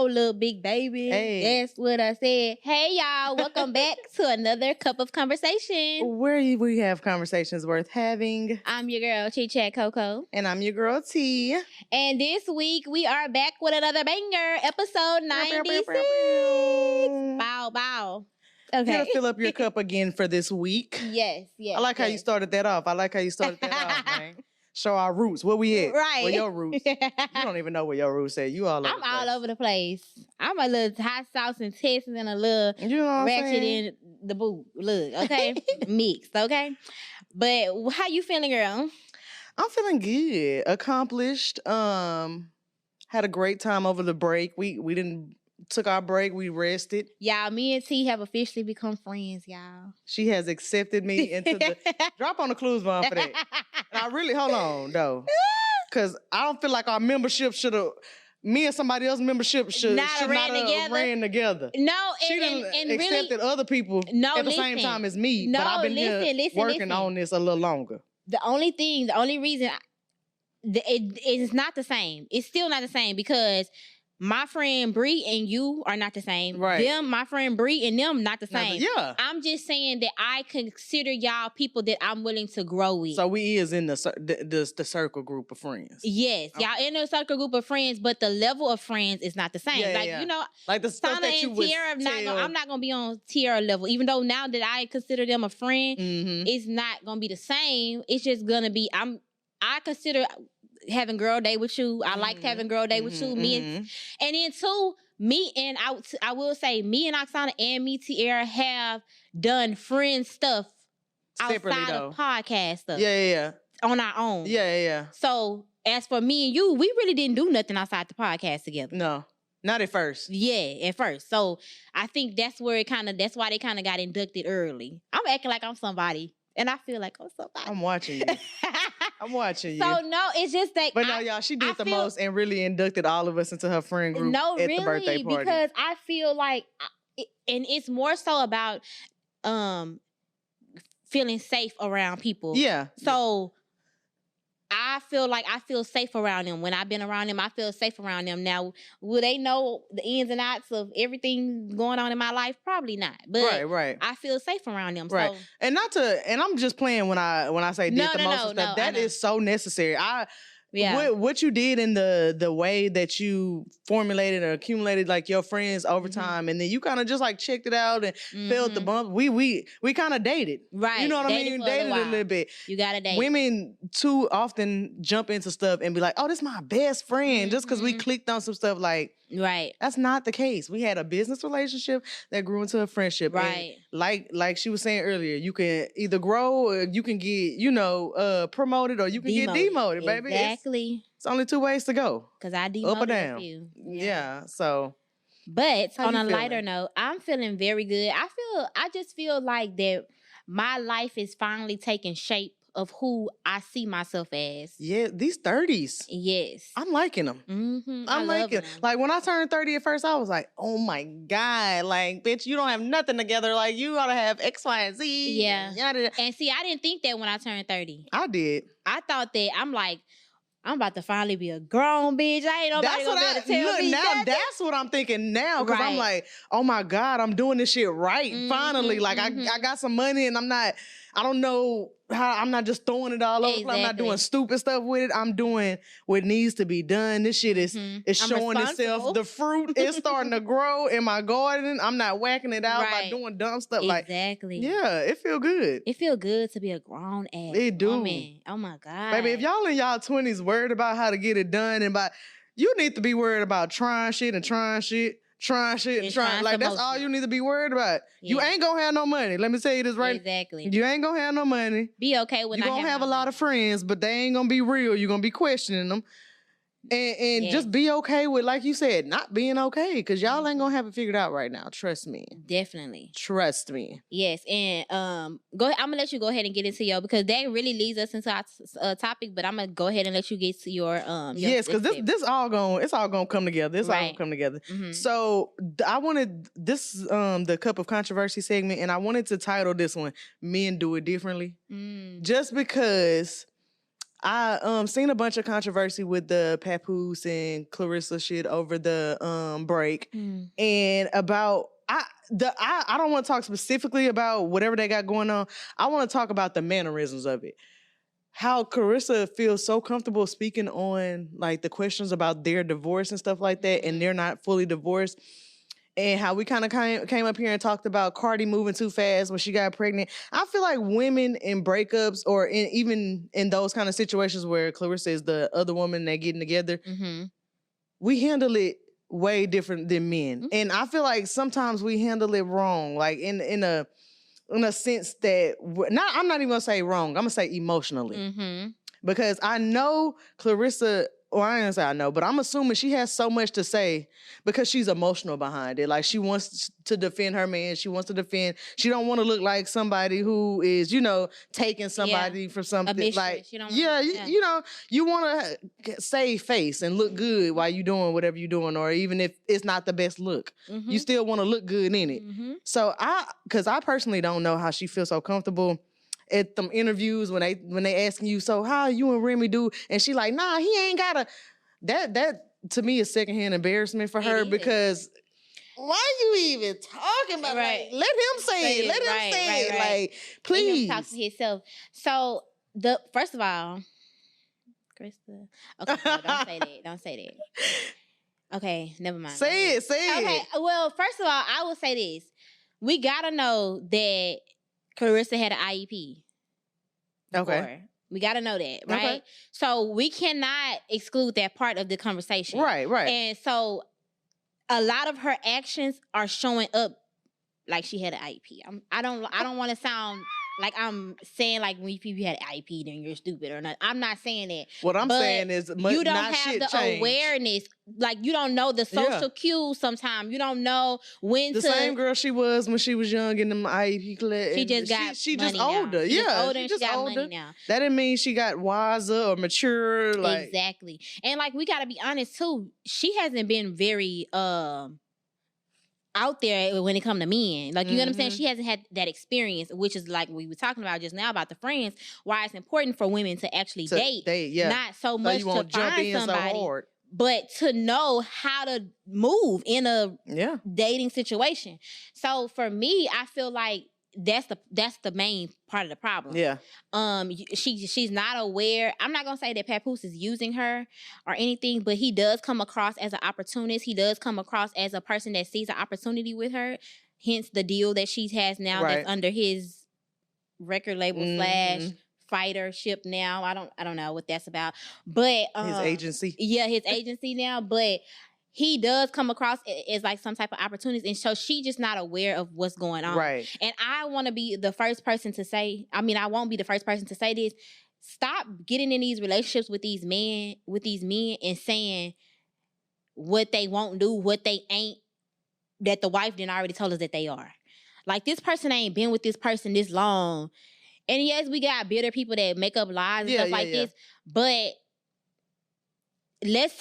little big baby. Hey. That's what I said. Hey, y'all. Welcome back to another cup of conversation. Where we have conversations worth having. I'm your girl, Chit Chat Coco. And I'm your girl, T. And this week, we are back with another banger, episode 96. Bow, bow. Okay. You gotta fill up your cup again for this week. Yes. I like how you started that off. Man. Show our roots. Where we at? Right. Where your roots? You don't even know where your roots at. You all over I'm all over the place. I'm a little hot sauce in Texas and a little ratchet in the boot. Look, okay? Mixed, okay? But how you feeling, girl? I'm feeling good. Accomplished. Had a great time over the break. We didn't took our break. We rested. Y'all, me and T have officially become friends, y'all. She has accepted me into the drop on the clues bomb for that. And I really hold on though, because I don't feel like our membership should have. Me and somebody else's membership should not have ran together. No, she done accepted other people at the same time as me. No, but I've been working on this a little longer. The only reason it's not the same. It's still not the same because my friend Bree and you are not the same. Right. My friend Bree and them not the same. Yeah. I'm just saying that I consider y'all people that I'm willing to grow with. So we is in the circle group of friends. Yes, okay. Y'all in the circle group of friends, but the level of friends is not the same. You know, like the stuff that you would tell. I'm not gonna be on Tiara level. Even though now that I consider them a friend, it's not gonna be the same. It's just gonna be I consider having girl day with you. I liked having girl day with you. And then too, me and I will say me and Oksana and me Tiara have done friend stuff outside of podcast stuff. Yeah. On our own. Yeah. So as for me and you, we really didn't do nothing outside the podcast together. No. Not at first. Yeah, at first. So I think that's why they kind of got inducted early. I'm acting like I'm somebody. And I feel like I'm somebody. I'm watching you. So no, it's just that. But no, y'all, she did the most and really inducted all of us into her friend group at the birthday party. Because I feel like, and it's more so about feeling safe around people. Yeah. So I feel safe around them. When I've been around them, I feel safe around them. Now, will they know the ins and outs of everything going on in my life? Probably not. But right. I feel safe around them. Right. So. And I'm just playing when I say did the most stuff. That is so necessary. What you did in the way that you formulated or accumulated like your friends over time, and then you kind of just like checked it out and felt the bump. We kind of dated, right? You know what I mean? Dated a little bit. You gotta date. Women too often jump into stuff and be like, "Oh, this is my best friend," just because we clicked on some stuff. Like, right? That's not the case. We had a business relationship that grew into a friendship, right? And like she was saying earlier, you can either grow or you can get promoted or you can get demoted, baby. Exactly. It's only two ways to go. Because I demoted up or down. A few. Yeah. So. But on a lighter note, I'm feeling very good. I just feel like that my life is finally taking shape of who I see myself as. Yeah, these 30s. Yes. I'm liking them. I'm liking them. Like when I turned 30 at first, I was like, oh my God, like, bitch, you don't have nothing together. Like you ought to have X, Y, and Z. Yeah. And see, I didn't think that when I turned 30. I did. I thought that I'm about to finally be a grown bitch. I ain't nobody gonna be able to tell me now. That's what I'm thinking now. Because I'm like, oh my God, I'm doing this shit right. Finally. Like I got some money and I don't know how, I'm not just throwing it all over. Exactly. I'm not doing stupid stuff with it. I'm doing what needs to be done. This shit is showing itself. The fruit is starting to grow in my garden. I'm not whacking it out by doing dumb stuff. Exactly. Yeah, it feel good. It feel good to be a grown ass woman. Oh my God. Baby, if y'all in y'all 20s worried about how to get it done you need to be worried about trying shit. Like, that's all you need to be worried about. Yeah. You ain't gonna have no money. Let me tell you this right. Exactly. You ain't gonna have no money. Be okay with you gonna have a lot of friends, but they ain't gonna be real. You're gonna be questioning them. And just be okay with, like you said, not being okay. Because y'all ain't gonna have it figured out right now. Trust me. Definitely. Trust me. Yes. And I'm gonna let you go ahead and get into that really leads us into our topic, but I'm gonna go ahead and let you get to your yes, because it's all gonna come together. It's all gonna come together. So I wanted this the Cup of Controversy segment, and I wanted to title this one Men Do It Differently. Just because I seen a bunch of controversy with the Papoose and Clarissa shit over the break, and about I don't want to talk specifically about whatever they got going on. I want to talk about the mannerisms of it. How Clarissa feels so comfortable speaking on like the questions about their divorce and stuff like that, and they're not fully divorced. And how we kind of came up here and talked about Cardi moving too fast when she got pregnant. I feel like women in breakups or even in those kind of situations where Clarissa is the other woman that getting together, we handle it way different than men. And I feel like sometimes we handle it wrong, like in a sense that I'm not even gonna say wrong. I'm gonna say emotionally, because I know Clarissa. Well, I ain't gonna say I know, but I'm assuming she has so much to say because she's emotional behind it. Like she wants to defend her man. She wants to defend. She don't want to look like somebody who is, taking somebody for something. Like, you know, you want to save face and look good while you doing whatever you're doing, or even if it's not the best look, you still want to look good in it. So because I personally don't know how she feels so comfortable at them interviews when they asking you, so how you and Remy do, and she like, nah, he ain't gotta. That to me is secondhand embarrassment for her, because why you even talking about it? Like, let him say it. Let him say it. Like, please. Let him talk to himself. So first of all, Krista. Okay, no, don't say that. Don't say that. Okay, never mind. Say it. Okay, well, first of all, I will say this. We gotta know that Clarissa had an IEP. Okay. We got to know that, right? Okay. So we cannot exclude that part of the conversation. Right. And so a lot of her actions are showing up like she had an IEP. I don't want to sound like I'm saying like when people had an IEP, then you're stupid or not. I'm not saying that. What I'm saying is you don't have the awareness. Like, you don't know the social cues sometimes. You don't know when the same girl she was when she was young in them IEP class. She just got she money just older. Now. She just got older. Money now. That didn't mean she got wiser or mature. Like. Exactly. And like, we got to be honest too. She hasn't been very out there when it come to men. Like, you know what I'm saying? She hasn't had that experience, which is like we were talking about just now about the friends, why it's important for women to actually date. Not so much to find somebody, but to know how to move in a dating situation. So for me, I feel like that's the main part of the problem. Yeah. She's not aware. I'm not gonna say that Papoose is using her or anything, but he does come across as an opportunist. He does come across as a person that sees an opportunity with her. Hence the deal that she has now that's under his record label / fightership now. I don't know what that's about. But his agency. Yeah, his agency now. But he does come across as like some type of opportunity. And so she just not aware of what's going on. Right. And I want to be the first person to say, I won't be the first person to say this. Stop getting in these relationships with these men and saying what they won't do, what they ain't, that the wife didn't already told us that they are. Like, this person ain't been with this person this long. And yes, we got bitter people that make up lies and stuff like this. But let's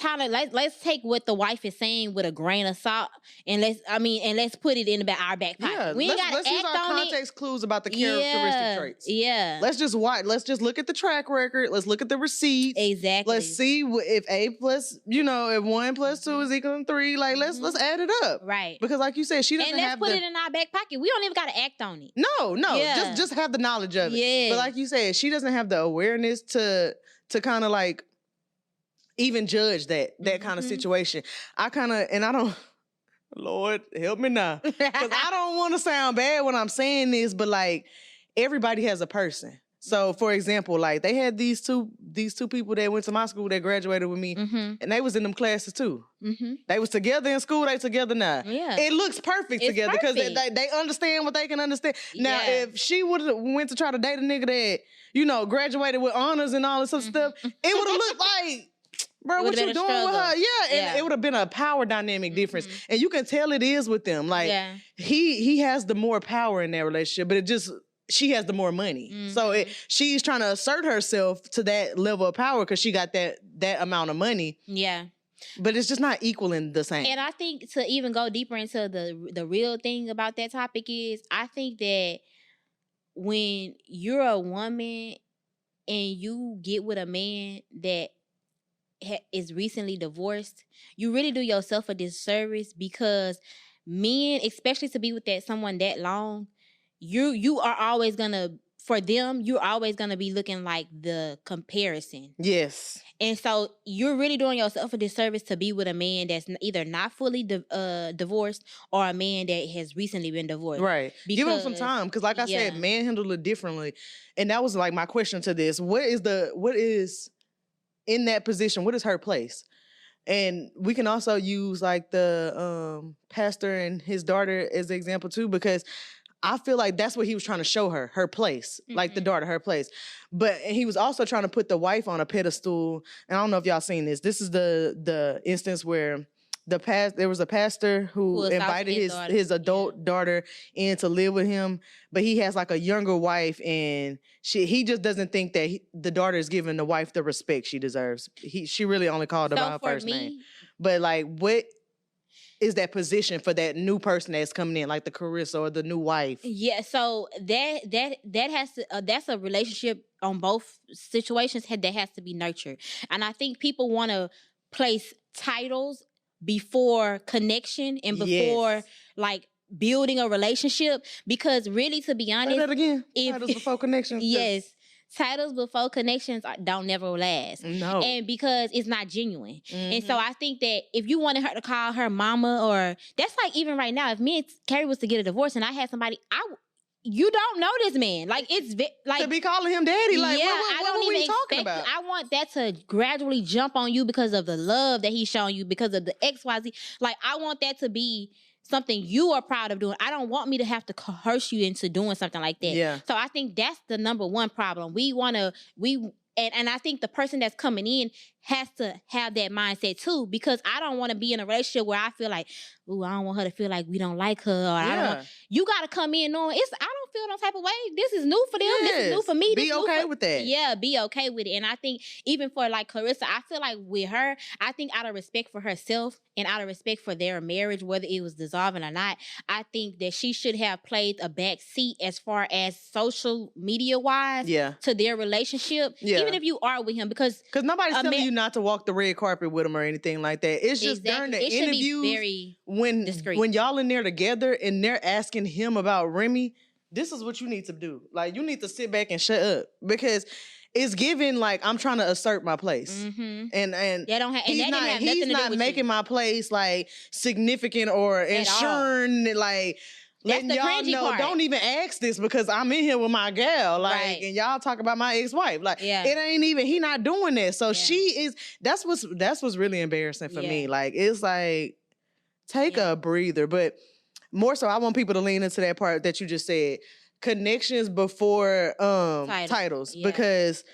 take what the wife is saying with a grain of salt, and let's put it in our back pocket. Yeah, we ain't gotta let's use our context clues about the characteristic traits. Yeah. Let's just watch. Let's just look at the track record. Let's look at the receipts. Exactly. Let's see if A plus, if 1 plus 2 is equal to 3. Like, let's add it up. Right. Because like you said, she doesn't have and let's put it in our back pocket. We don't even gotta act on it. No. Yeah. Just have the knowledge of it. Yeah. But like you said, she doesn't have the awareness to kind of like even judge that kind of situation. I don't, Lord, help me now. Because I don't want to sound bad when I'm saying this, but like, everybody has a person. So for example, like, they had these two people that went to my school that graduated with me, and they was in them classes too. They was together in school, they together now. Yeah. It looks perfect together because they understand what they can understand. Now, if she would have went to try to date a nigga that, graduated with honors and all this other stuff, it would have looked like, bro, what you doing with her? Yeah, and it would have been a power dynamic difference. And you can tell it is with them. Like, he has the more power in that relationship, but she has the more money. So she's trying to assert herself to that level of power because she got that amount of money. Yeah. But it's just not equaling the same. And I think to even go deeper into the real thing about that topic is, I think that when you're a woman and you get with a man that is recently divorced, you really do yourself a disservice, because men, especially to be with someone that long, you are always gonna, for them, you're always gonna be looking like the comparison. Yes. And so you're really doing yourself a disservice to be with a man that's either not fully divorced, or a man that has recently been divorced. Right. Give him some time, because like I said, men handle it differently. And that was like my question to this. What is in that position? What is her place? And we can also use like the pastor and his daughter as the example too, because I feel like that's what he was trying to show her place, like the daughter, her place. But he was also trying to put the wife on a pedestal. And I don't know if y'all seen this. This is the instance where there was a pastor who invited his adult daughter in to live with him, but he has like a younger wife, and he just doesn't think that the daughter is giving the wife the respect she deserves. She really only called her by her first name. But like, what is that position for that new person that's coming in, like the Carissa or the new wife? Yeah, so that has to that's a relationship on both situations that has to be nurtured. And I think people want to place titles before connection and before like building a relationship, because really, to be honest, say that again. Titles before connection. Yes. Titles before connections don't never last. No. And because it's not genuine. And so I think that if you wanted her to call her mama, or that's like, even right now, if me and Carrie was to get a divorce and I had somebody, you don't know this man. Like, it's like to be calling him daddy. Like, what are we talking about? I want that to gradually jump on you because of the love that he's showing you, because of the XYZ. Like, I want that to be something you are proud of doing. I don't want me to have to coerce you into doing something like that. Yeah. So I think that's the number one problem. And I think the person that's coming in has to have that mindset too, because I don't want to be in a relationship where I feel like, ooh, I don't want her to feel like we don't like her. Or I don't want, you got to come in knowing I don't feel no type of way. This is new for them. Yes. This is new for me. Be okay with that. Yeah, be okay with it. And I think even for like Clarissa, I feel like with her, I think out of respect for herself and out of respect for their marriage, whether it was dissolving or not, I think that she should have played a back seat as far as social media wise to their relationship. Yeah. Even if you are with him, because nobody's telling you not to walk the red carpet with him or anything like that. It's just during the interviews when y'all in there together and they're asking him about Remy, this is what you need to do. Like, you need to sit back and shut up, because it's giving like I'm trying to assert my place, and he's not making my place like significant or ensuring like. Letting y'all know, don't even ask this because I'm in here with my gal. Like, and y'all talk about my ex-wife. Like, it ain't even, he not doing that. So she is, that's what's really embarrassing for me. Like, it's like, take a breather. But more so, I want people to lean into that part that you just said. Connections before titles. Because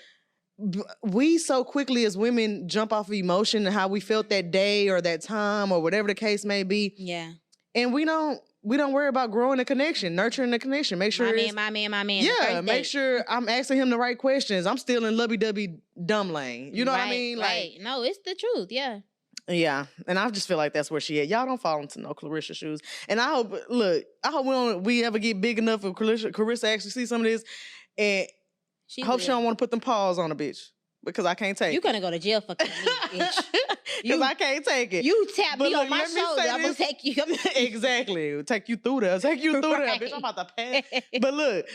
we so quickly as women jump off of emotion and how we felt that day or that time or whatever the case may be. Yeah. And we don't worry about growing the connection, nurturing the connection. Make sure my man. Yeah, make sure I'm asking him the right questions. I'm still in lovey-dovey dumb lane. You know what I mean? Like, no, it's the truth. Yeah. Yeah, and I just feel like that's where she at. Y'all don't fall into no Clarissa shoes. And I hope we ever get big enough for Clarissa actually see some of this, and I hope she don't want to put them paws on a bitch, because I can't take it. You're gonna go to jail for me, bitch. Because I can't take it. You tap me on my shoulder, I'm gonna take you. Exactly. Take you through there. Bitch. I'm about to pass. But look,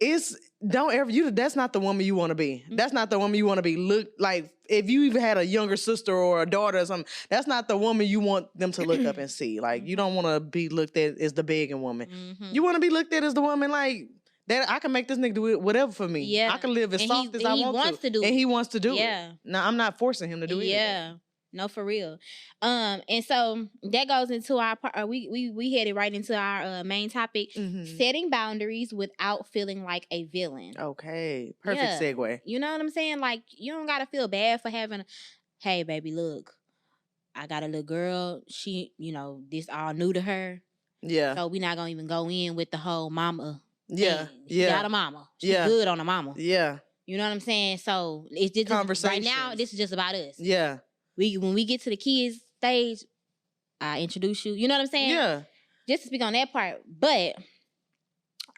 that's not the woman you want to be. That's not the woman you want to be. Look, like, if you even had a younger sister or a daughter or something, that's not the woman you want them to look up and see. Like, you don't want to be looked at as the begging woman. You want to be looked at as the woman like, that I can make this nigga do whatever for me. Yeah. I can live as soft as I want to. And he wants to do it. Now, I'm not forcing him to do anything. Yeah. No, for real. And so that goes into our part. We headed right into our main topic: setting boundaries without feeling like a villain. Okay, perfect segue. You know what I'm saying? Like, you don't gotta feel bad for having. Hey, baby, look, I got a little girl. She, this all new to her. Yeah. So we not gonna even go in with the whole mama. Yeah. She got a mama. She's good on a mama. Yeah. You know what I'm saying? So it's just right now. This is just about us. Yeah. When we get to the kids stage, I introduce you. You know what I'm saying? Yeah. Just to speak on that part. But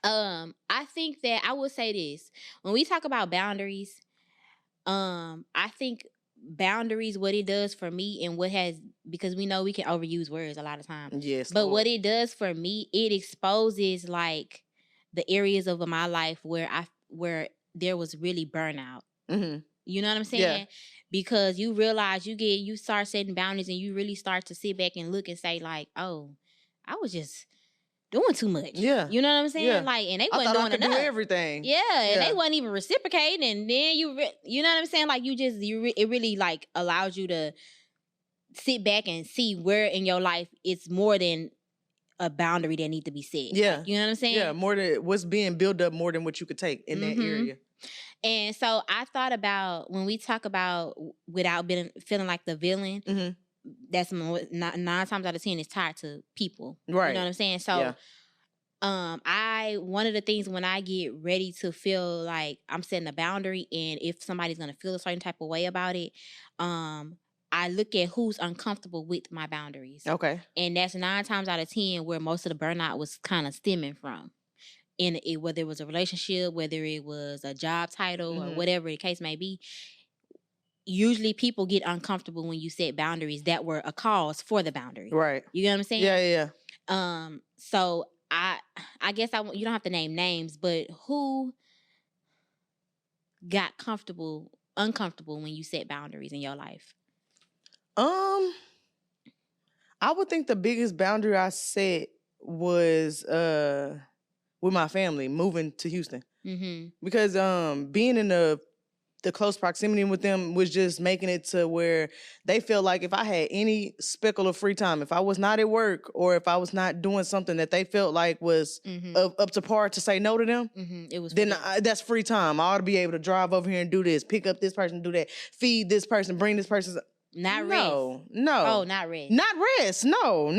I think that I would say this. When we talk about boundaries, I think boundaries, what it does for me and because we know we can overuse words a lot of times. Yes. But Lord, what it does for me, it exposes like the areas of my life where there was really burnout. Mm-hmm. You know what I'm saying? Yeah. Because you realize you start setting boundaries and you really start to sit back and look and say like, oh, I was just doing too much. Yeah. You know what I'm saying? Yeah. Like, and they wasn't doing enough. Do everything. Yeah, and they wasn't even reciprocating. And then you know what I'm saying? Like, it really like allows you to sit back and see where in your life it's more than a boundary that need to be set. Yeah. Like, you know what I'm saying? Yeah, more than what's being built up more than what you could take in that area. And so I thought about when we talk about without feeling like the villain, that's 9 times out of 10 is tied to people. Right. You know what I'm saying? So one of the things when I get ready to feel like I'm setting a boundary and if somebody's gonna feel a certain type of way about it, I look at who's uncomfortable with my boundaries. Okay. And that's 9 times out of 10 where most of the burnout was kind of stemming from. Whether it was a relationship, whether it was a job title or whatever the case may be, usually people get uncomfortable when you set boundaries that were a cause for the boundary. Right. You know what I'm saying? Yeah. So I guess you don't have to name names, but who got uncomfortable when you set boundaries in your life? I would think the biggest boundary I set was with my family moving to Houston. Because being in the close proximity with them was just making it to where they felt like if I had any speckle of free time, if I was not at work or if I was not doing something that they felt like was up to par to say no to them, that's free time. I ought to be able to drive over here and do this, pick up this person, do that, feed this person, bring this person. Not rest. No. Oh, not rest. Not rest. No.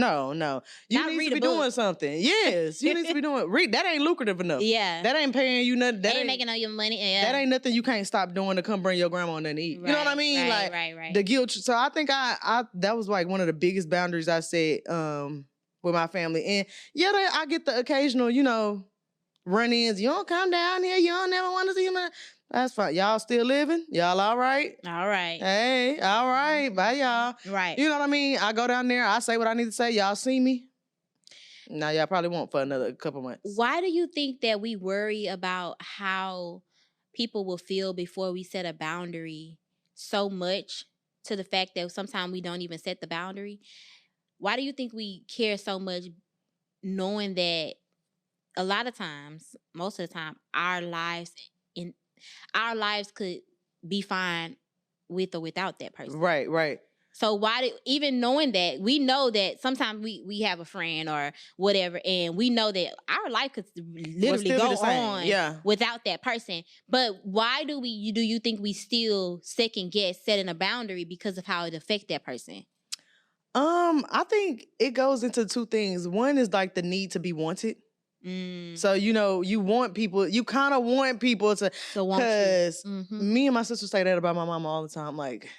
You need to be doing something. Yes, you need to be doing. That ain't lucrative enough. Yeah. That ain't paying you nothing. That ain't making all your money. Yeah. That ain't nothing you can't stop doing to come bring your grandma nothing to eat. Right, you know what I mean? Right. The guilt. So I think I that was like one of the biggest boundaries I set with my family. And I get the occasional run-ins. You don't come down here. You don't never want to see me. That's fine. Y'all still living? Y'all all right? All right. Hey, all right. Bye, y'all. Right. You know what I mean? I go down there. I say what I need to say. Y'all see me? Now, y'all probably won't for another couple months. Why do you think that we worry about how people will feel before we set a boundary so much to the fact that sometimes we don't even set the boundary? Why do you think we care so much knowing that a lot of times, most of the time, our lives could be fine with or without that person? Right. So even knowing that, we know that sometimes we have a friend or whatever, and we know that our life could literally go on without that person. But why do you think we still second guess setting a boundary because of how it affects that person? I think it goes into two things. One is like the need to be wanted. So, you want people, you kind of want people to because me and my sister say that about my mama all the time. Like,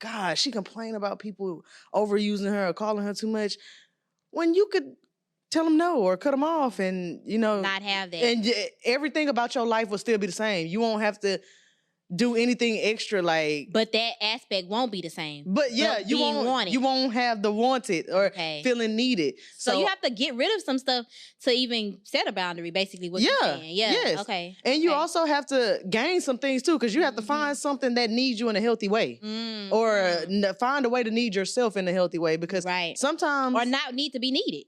God, she complain about people overusing her or calling her too much when you could tell them no or cut them off and, not have that. And everything about your life will still be the same. You won't have to do anything extra but that aspect won't be the same. But you won't have the wanted or feeling needed. So you have to get rid of some stuff to even set a boundary, basically what you're saying. Yeah. Yes. Okay. And you also have to gain some things too, because you have to find something that needs you in a healthy way. Or find a way to need yourself in a healthy way, because sometimes or not need to be needed.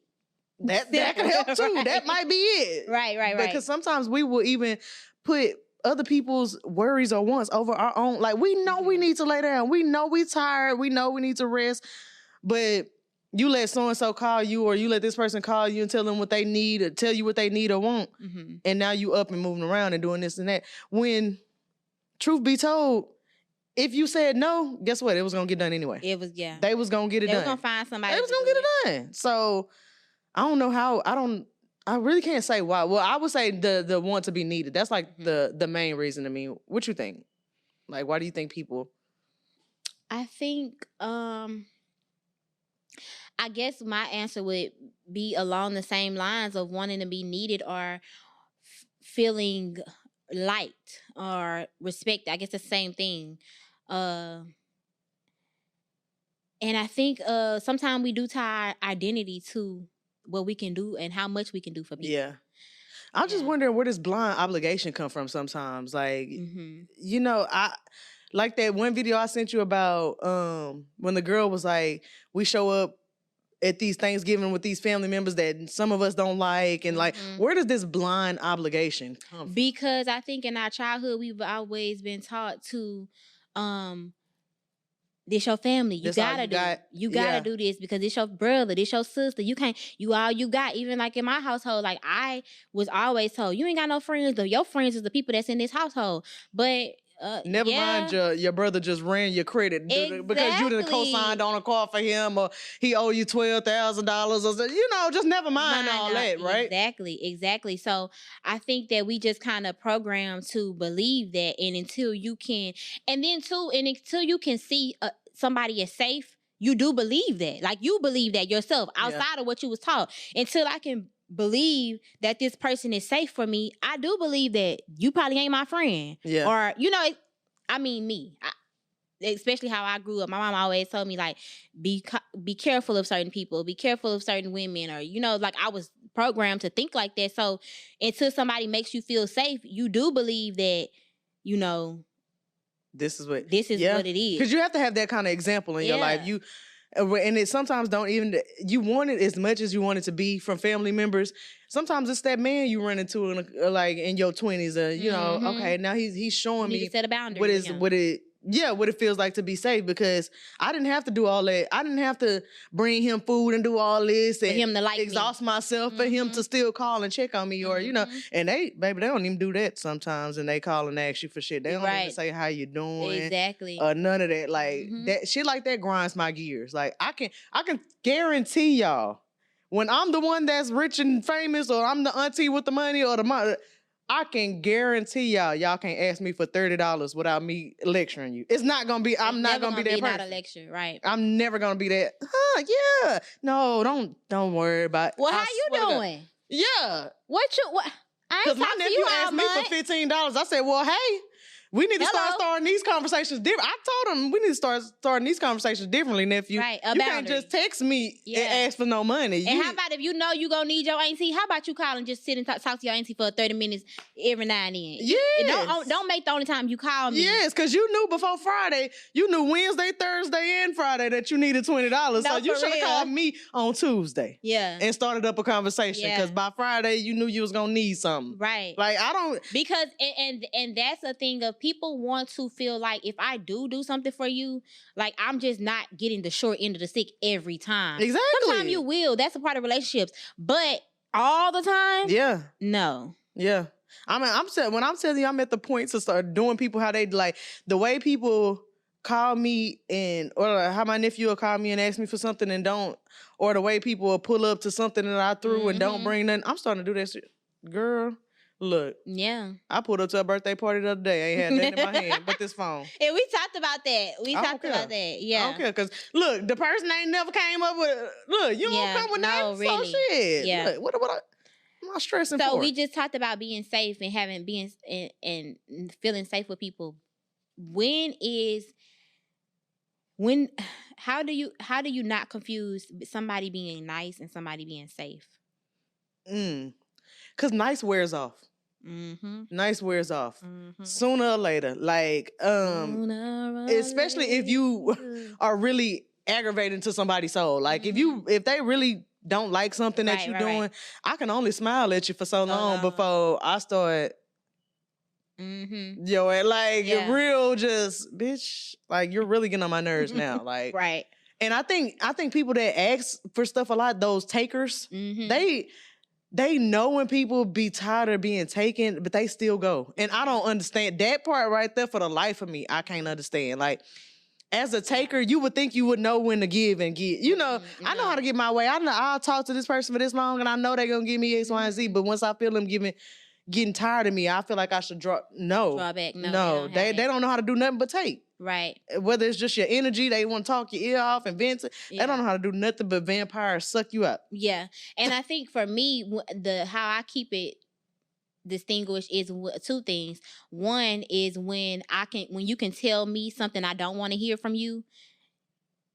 That can help too. That might be it. Right. Because sometimes we will even put other people's worries or wants over our own. Like, we know we need to lay down. We know we tired. We know we need to rest. But you let so-and-so call you, or you let this person call you and tell them what they need, or tell you what they need or want. And now you up and moving around and doing this and that. When, truth be told, if you said no, guess what? It was going to get done anyway. They was going to get it done. They was going to find somebody. They was going to get it done. So, I don't know how, I really can't say why. Well, I would say the want to be needed. That's like the main reason to me. What you think? Like, why do you think people? I think, I guess my answer would be along the same lines of wanting to be needed or feeling liked or respect. I guess the same thing. And I think sometimes we do tie our identity to what we can do and how much we can do for people. Yeah. I'm just wondering where this blind obligation come from sometimes. Like, you know, I like that one video I sent you about when the girl was like, we show up at these Thanksgiving with these family members that some of us don't like. And like, where does this blind obligation come from? Because I think in our childhood, we've always been taught to, this your family. You gotta do this because this your brother, this your sister. You can't, you all you got. Even like in my household, like I was always told, you ain't got no friends. Your friends is the people that's in this household. But never mind your brother just ran your credit because you didn't co-signed on a car for him or he owe you $12,000 or something. You know, just never mind all that, right? Exactly. So I think that we just kind of programmed to believe that, and until you can see somebody is safe, you do believe that. Like you believe that yourself outside of what you was taught. Until I can believe that this person is safe for me, I do believe that you probably ain't my friend. Yeah. Or, you know, me. Especially how I grew up. My mom always told me, like, be careful of certain people. Be careful of certain women. Or, you know, like I was programmed to think like that. So until somebody makes you feel safe, you do believe that, you know, this is what it is. Because you have to have that kind of example in your life. And it sometimes don't even, you want it as much as you want it to be from family members. Sometimes it's that man you run into in your 20s, you know, okay, now he's showing me set a boundary what it feels like to be safe, because I didn't have to do all that. I didn't have to bring him food and do all this and for him to like exhaust myself for him to still call and check on me or, you know, and they don't even do that sometimes, and they call and ask you for shit. They don't even say how you doing. Exactly. Or none of that. Like that shit like that grinds my gears. Like I can guarantee y'all, when I'm the one that's rich and famous, or I'm the auntie with the money or the money, I can guarantee y'all can't ask me for $30 without me lecturing you. It's not gonna be. I'm not gonna be that person. Not a lecture, right? I'm never gonna be that. Yeah. No, don't worry about it. Well, how you doing? Yeah. What? Because my nephew asked me for $15. I said, well, hey, we need to start starting these conversations different. I told him we need to start starting these conversations differently, nephew. Right, you can't just text me and ask for no money. And how about if you know you gonna need your auntie? How about you call and just sit and talk to your auntie for 30 minutes every now and then? Yes. Don't make the only time you call me. Yes, because you knew before Friday, you knew Wednesday, Thursday, and Friday that you needed $20. No, so you should have called me on Tuesday. Yeah. And started up a conversation. Because by Friday, you knew you was gonna need something. Right. Like I don't, because and that's the thing of people want to feel like if I do something for you, like I'm just not getting the short end of the stick every time. Exactly. Sometimes you will. That's a part of relationships. But all the time? Yeah. No. Yeah. I mean, when I'm telling you, I'm at the point to start doing people how they like the way people call me or how my nephew will call me and ask me for something and don't, or the way people will pull up to something that I threw and don't bring nothing. I'm starting to do that shit. Girl. Look, I pulled up to a birthday party the other day. I ain't had nothing in my hand but this phone. And we talked about that. Yeah. I don't care, because look, the person ain't never came up with. Look, you don't come with that. Really. So shit. Yeah. Look, what am I stressing for? So we just talked about being safe and and feeling safe with people. How do you not confuse somebody being nice and somebody being safe? Because nice wears off. Nice wears off sooner or later. Like, especially if you are really aggravating to somebody's soul. Like if they really don't like something that you're doing, I can only smile at you for so long before I start. Real just bitch. Like you're really getting on my nerves now. Like right. And I think people that ask for stuff a lot, those takers, they know when people be tired of being taken, but they still go. And I don't understand that part right there for the life of me. I can't understand. Like, as a taker, you would think you would know when to give and get. You know, I know how to get my way. I'll talk to this person for this long, and I know they're going to give me X, Y, and Z. But once I feel them getting tired of me, I feel like I should draw back. No. They don't know how to do nothing but take. Right. Whether it's just your energy, they want to talk your ear off and vent. They don't know how to do nothing but vampires suck you up. Yeah. And I think for me, how I keep it distinguish is two things. One is when you can tell me something I don't want to hear from you,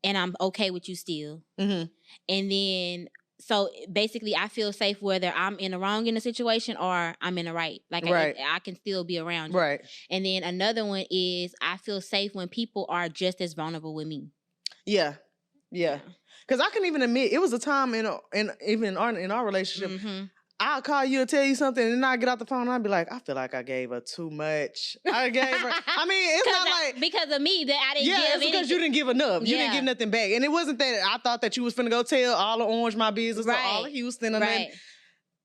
and I'm okay with you still. And then, so basically, I feel safe whether I'm in the wrong in the situation or I'm in the right. Like, I can still be around you. Right. And then another one is I feel safe when people are just as vulnerable with me. Yeah. Because I can even admit, it was a time in our relationship, I'll call you and tell you something, and then I get out the phone and I'll be like, I feel like I gave her too much. I gave her. I mean, it's not like because of me that I didn't give. Yeah, it's because you didn't give enough. You didn't give nothing back, and it wasn't that I thought that you was finna go tell all of Orange my business or all of Houston, and then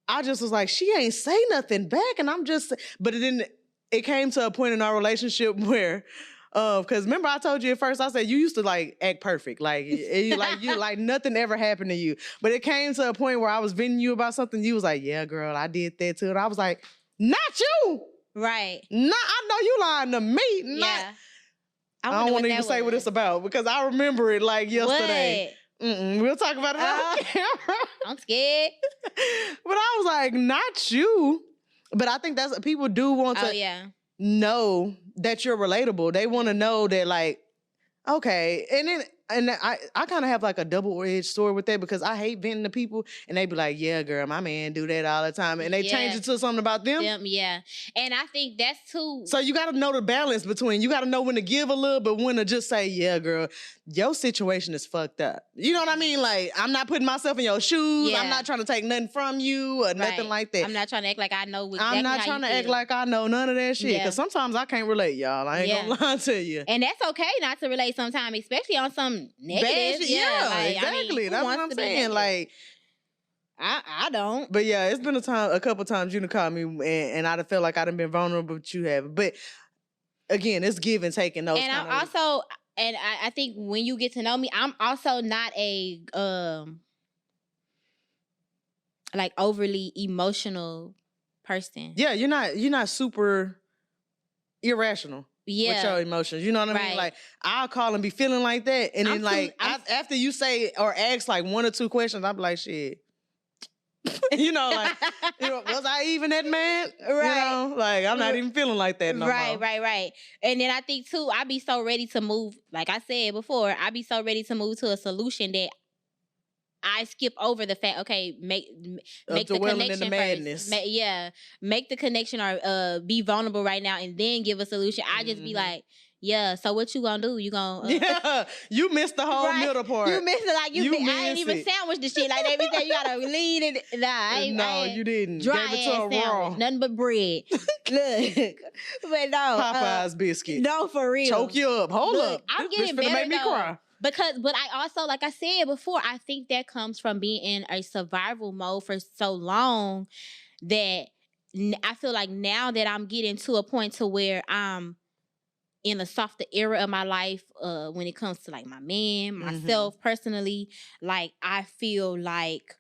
I just was like, she ain't say nothing back, and I'm just. But it came to a point in our relationship where. Because remember I told you at first, I said you used to like act perfect, like nothing ever happened to you. But it came to a point where I was venting you about something. You was like, "Yeah, girl, I did that too." And I was like, "Not you, right? Nah, I know you lying to me. Yeah, I don't want to even say what it's about because I remember it like yesterday. We'll talk about it on camera. I'm scared, but I was like, "Not you." But I think that's people do want to. Know that you're relatable. They want to know that, like, okay. And I kind of have like a double-edged sword with that because I hate venting to people and they be like, yeah, girl, my man do that all the time. And they change it to something about them. And I think that's too. So you got to know the balance between, you got to know when to give a little, but when to just say, yeah, girl, your situation is fucked up. You know what I mean? Like, I'm not putting myself in your shoes. Yeah. I'm not trying to take nothing from you or nothing like that. I'm not trying to act like I know exactly I'm not trying to act like I know none of that shit. Because sometimes I can't relate, y'all. I ain't gonna lie to you. And that's okay not to relate sometimes, especially on some negative. Exactly. That's what I'm saying. Like, I don't. But yeah, it's been a couple times you done called me and I done felt like I done been vulnerable, but you haven't. But again, it's give and take in those. And I think when you get to know me, I'm also not a like overly emotional person. Yeah, you're not super irrational. With your emotions. You know what I mean? Like, I'll call and be feeling like that. And then after you say or ask like one or two questions, I'll be like, shit. Was I even that mad? Right. Like, I'm not even feeling like that no more. Right. And then I think too, I be so ready to move, like I said before, I be so ready to move to a solution that I skip over the fact, okay, make the connection the madness. First. Make the connection or be vulnerable right now and then give a solution. I just be like, yeah, so what you gonna do? You gonna... you missed the whole middle part. You missed it. Like, I ain't even sandwich the shit. Like, they be saying you gotta lean it. Nah, you didn't. Dry ass sandwich. Raw. Nothing but bread. Look. But no. Popeye's biscuit. No, for real. Choke you up. Hold up. I'm getting better, make me cry. But I also, like I said before, I think that comes from being in a survival mode for so long that I feel like now that I'm getting to a point to where I'm in a softer era of my life, when it comes to like my man, myself personally, like I feel like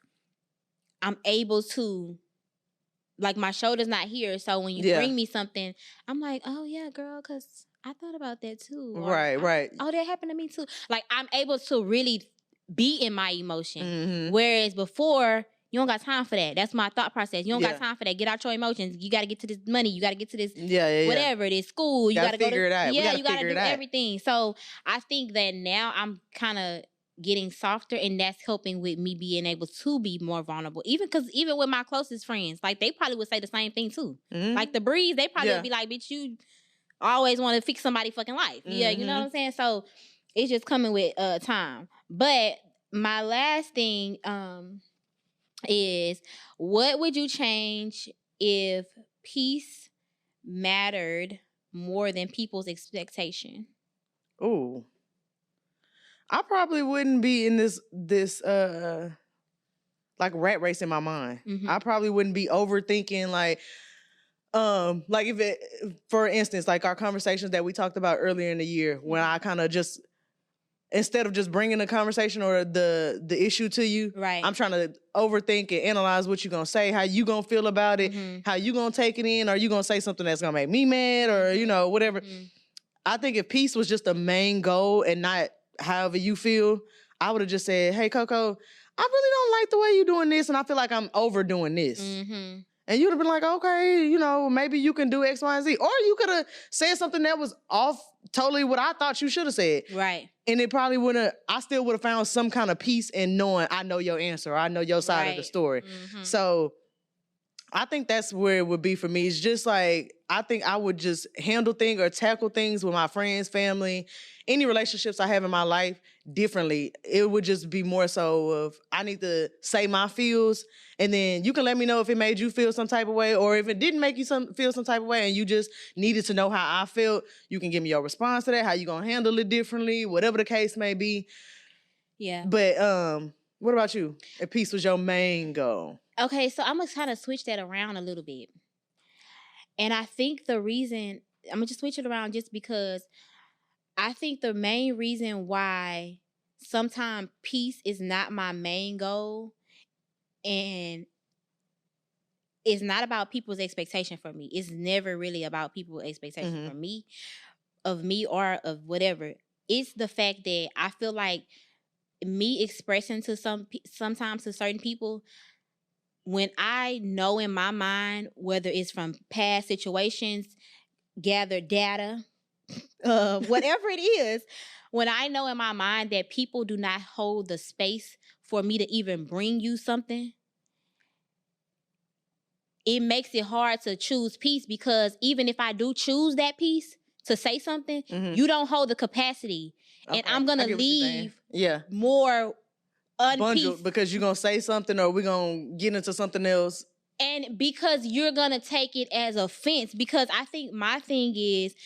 I'm able to, like my shoulder's not here. So when you bring me something, I'm like, oh yeah, girl, because I thought about that too. Or, right. Oh, that happened to me too. Like, I'm able to really be in my emotion. Whereas before, you don't got time for that. That's my thought process. You don't got time for that. Get out your emotions. You got to get to this money. You got to get to this whatever it is, school. You got to figure it out. Yeah, you got to do everything. So I think that now I'm kind of getting softer, and that's helping with me being able to be more vulnerable. Even with my closest friends, like they probably would say the same thing too. Like the Breeze, they probably would be like, bitch, you always want to fix somebody's fucking life. Yeah, you know what I'm saying? So it's just coming with time. But my last thing is, what would you change if peace mattered more than people's expectation? Ooh. I probably wouldn't be in this like rat race in my mind. I probably wouldn't be overthinking like if it, for instance, like our conversations that we talked about earlier in the year, when I kind of just, instead of just bringing the conversation or the issue to you, I'm trying to overthink and analyze what you're going to say, how you going to feel about it, how you going to take it in, or you going to say something that's going to make me mad or, whatever. I think if peace was just the main goal and not however you feel, I would have just said, hey, Coco, I really don't like the way you're doing this, and I feel like I'm overdoing this. And you'd have been like, okay, you know, maybe you can do X, Y, and Z. Or you could have said something that was off totally what I thought you should have said. Right. And it probably wouldn't, I still would have found some kind of peace in knowing I know your answer, or I know your side of the story. Mm-hmm. So I think that's where it would be for me. It's just like, I think I would just handle things or tackle things with my friends, family, any relationships I have in my life differently. It would just be more so of, I need to say my feels, and then you can let me know if it made you feel some type of way, or if it didn't make you feel some type of way and you just needed to know how I felt, you can give me your response to that, how you gonna handle it differently, whatever the case may be. Yeah. But what about you? If peace was your main goal? Okay, so I'm going to kind of switch that around a little bit. And I think the reason, I'm going to just switch it around just because I think the main reason why sometimes peace is not my main goal, and it's not about people's expectation for me. It's never really about people's expectation for me, of me or of whatever. It's the fact that I feel like me expressing to sometimes to certain people, when I know in my mind, whether it's from past situations, gathered data, whatever it is, when I know in my mind that people do not hold the space for me to even bring you something, it makes it hard to choose peace, because even if I do choose that peace to say something, you don't hold the capacity. Okay. And I'm going to leave more bundled because you're going to say something, or we're going to get into something else. And because you're going to take it as offense, because I think my thing is,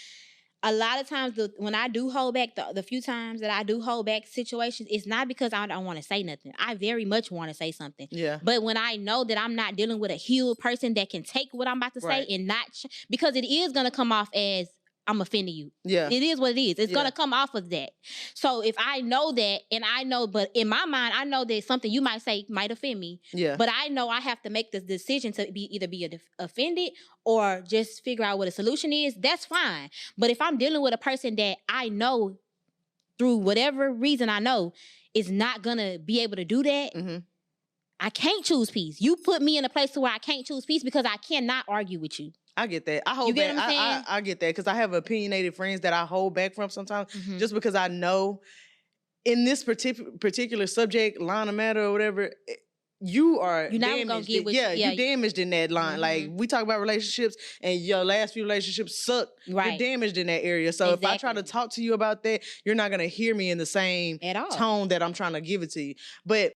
a lot of times when I do hold back, the few times that I do hold back situations, it's not because I don't want to say nothing. I very much want to say something. Yeah. But when I know that I'm not dealing with a healed person that can take what I'm about to say and not, because it is going to come off as I'm offending you. Yeah. It is what it is. It's going to come off of that. So if I know that, and I know, but in my mind, I know that something you might say might offend me. Yeah. But I know I have to make this decision to either be offended or just figure out what a solution is. That's fine. But if I'm dealing with a person that I know, through whatever reason I know, is not going to be able to do that, I can't choose peace. You put me in a place where I can't choose peace because I cannot argue with you. I get that. I get that, because I have opinionated friends that I hold back from sometimes, just because I know in this particular subject, line of matter or whatever, you are damaged. You damaged in that line. Like, we talk about relationships, and your last few relationships suck. You're damaged in that area. So if I try to talk to you about that, you're not going to hear me in the same tone that I'm trying to give it to you. But